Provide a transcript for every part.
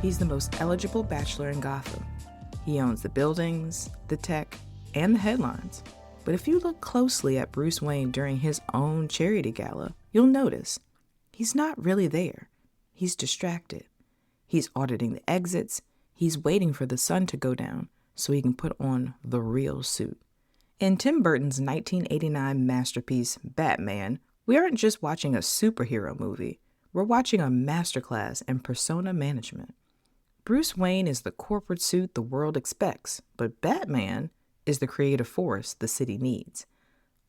He's the most eligible bachelor in Gotham. He owns the buildings, the tech, and the headlines. But if you look closely at Bruce Wayne during his own charity gala, you'll notice he's not really there. He's distracted. He's auditing the exits. He's waiting for the sun to go down so he can put on the real suit. In Tim Burton's 1989 masterpiece, Batman, we aren't just watching a superhero movie. We're watching a masterclass in persona management. Bruce Wayne is the corporate suit the world expects, but Batman is the creative force the city needs.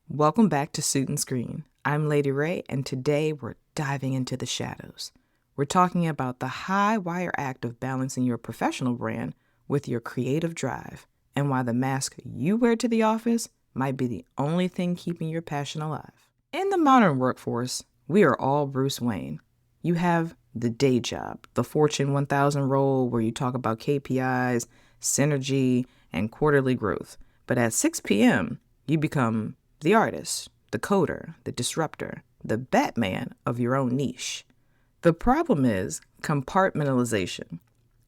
Welcome back to Suit and Screen. I'm Lady Ray, and today we're diving into the shadows. We're talking about the high wire act of balancing your professional brand with your creative drive, and why the mask you wear to the office might be the only thing keeping your passion alive. In the modern workforce, we are all Bruce Wayne. You have the day job, the Fortune 1000 role where you talk about KPIs, synergy, and quarterly growth. But at 6 p.m., you become the artist, the coder, the disruptor, the Batman of your own niche. The problem is compartmentalization.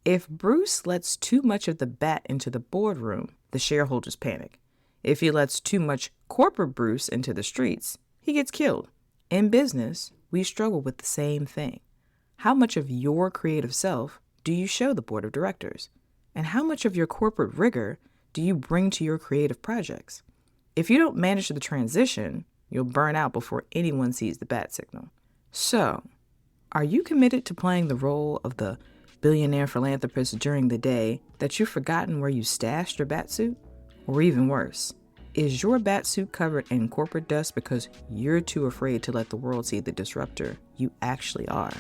If Bruce lets too much of the bat into the boardroom, the shareholders panic. If he lets too much corporate Bruce into the streets, he gets killed. In business, we struggle with the same thing. How much of your creative self do you show the board of directors? And how much of your corporate rigor do you bring to your creative projects? If you don't manage the transition, you'll burn out before anyone sees the bat signal. So, are you committed to playing the role of the billionaire philanthropist during the day that you've forgotten where you stashed your bat suit? Or even worse, is your bat suit covered in corporate dust because you're too afraid to let the world see the disruptor you actually are?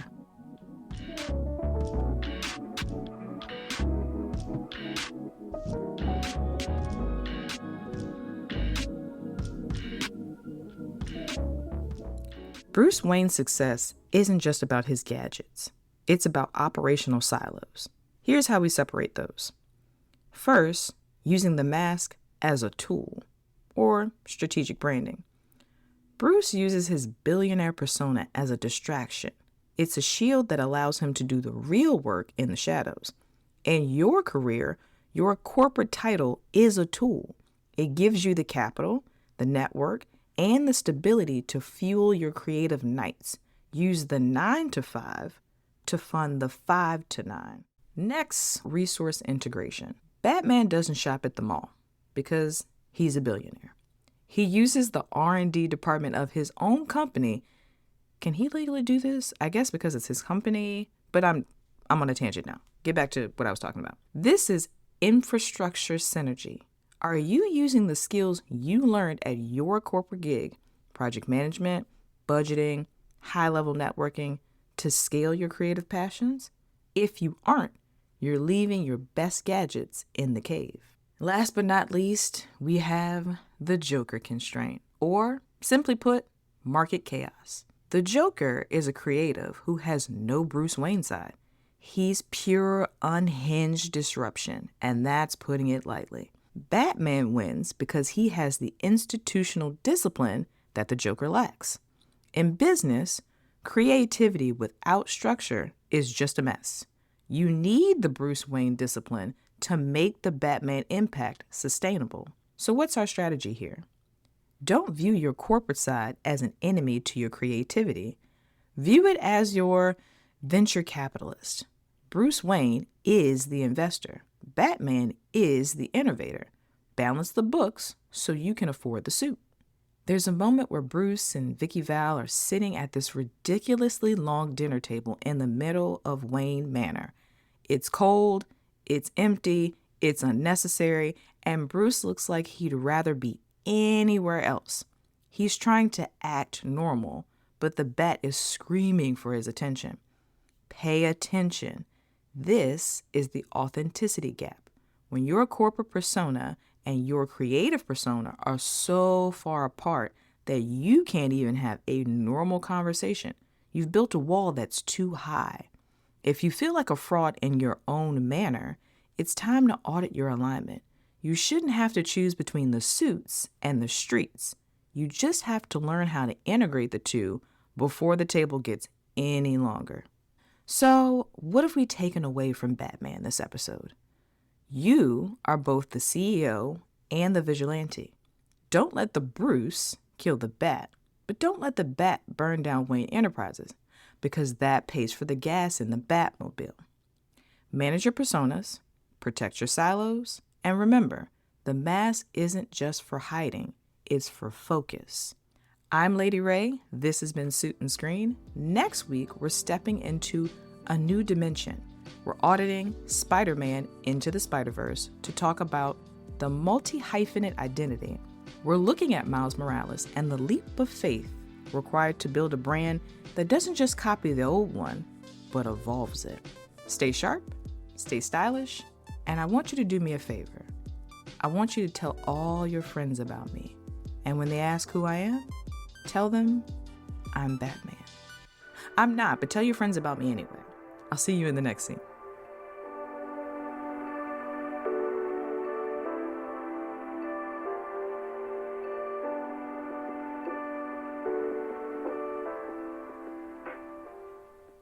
Bruce Wayne's success isn't just about his gadgets. It's about operational silos. Here's how we separate those. First, using the mask as a tool, or strategic branding. Bruce uses his billionaire persona as a distraction. It's a shield that allows him to do the real work in the shadows. In your career, your corporate title is a tool. It gives you the capital, the network, and the stability to fuel your creative nights. Use the 9 to 5 to fund the 5 to 9. Next, resource integration. Batman doesn't shop at the mall because he's a billionaire. He uses the R&D department of his own company. Can he legally do this? I guess because it's his company, but I'm on a tangent now. Get back to what I was talking about. This is infrastructure synergy. Are you using the skills you learned at your corporate gig, project management, budgeting, high-level networking, to scale your creative passions? If you aren't, you're leaving your best gadgets in the cave. Last but not least, we have the Joker constraint, or simply put, market chaos. The Joker is a creative who has no Bruce Wayne side. He's pure, unhinged disruption, and that's putting it lightly. Batman wins because he has the institutional discipline that the Joker lacks. In business, creativity without structure is just a mess. You need the Bruce Wayne discipline to make the Batman impact sustainable. So what's our strategy here? Don't view your corporate side as an enemy to your creativity. View it as your venture capitalist. Bruce Wayne is the investor. Batman is the innovator. Balance the books so you can afford the suit. There's a moment where Bruce and Vicky Val are sitting at this ridiculously long dinner table in the middle of Wayne Manor. It's cold, it's empty, it's unnecessary, and Bruce looks like he'd rather be anywhere else. He's trying to act normal, but the bat is screaming for his attention. Pay attention. This is the authenticity gap. When your corporate persona and your creative persona are so far apart that you can't even have a normal conversation, you've built a wall that's too high. If you feel like a fraud in your own manner, it's time to audit your alignment. You shouldn't have to choose between the suits and the streets. You just have to learn how to integrate the two before the table gets any longer. So, what have we taken away from Batman this episode? You are both the CEO and the vigilante. Don't let the Bruce kill the Bat, but don't let the Bat burn down Wayne Enterprises, because that pays for the gas in the Batmobile. Manage your personas, protect your silos, and remember, the mask isn't just for hiding, it's for focus. I'm Lady Ray. This has been Suit and Screen. Next week, we're stepping into a new dimension. We're auditing Spider-Man Into the Spider-Verse to talk about the multi-hyphenate identity. We're looking at Miles Morales and the leap of faith required to build a brand that doesn't just copy the old one, but evolves it. Stay sharp, stay stylish, and I want you to do me a favor. I want you to tell all your friends about me. And when they ask who I am, tell them I'm Batman. I'm not, but tell your friends about me anyway. I'll see you in the next scene.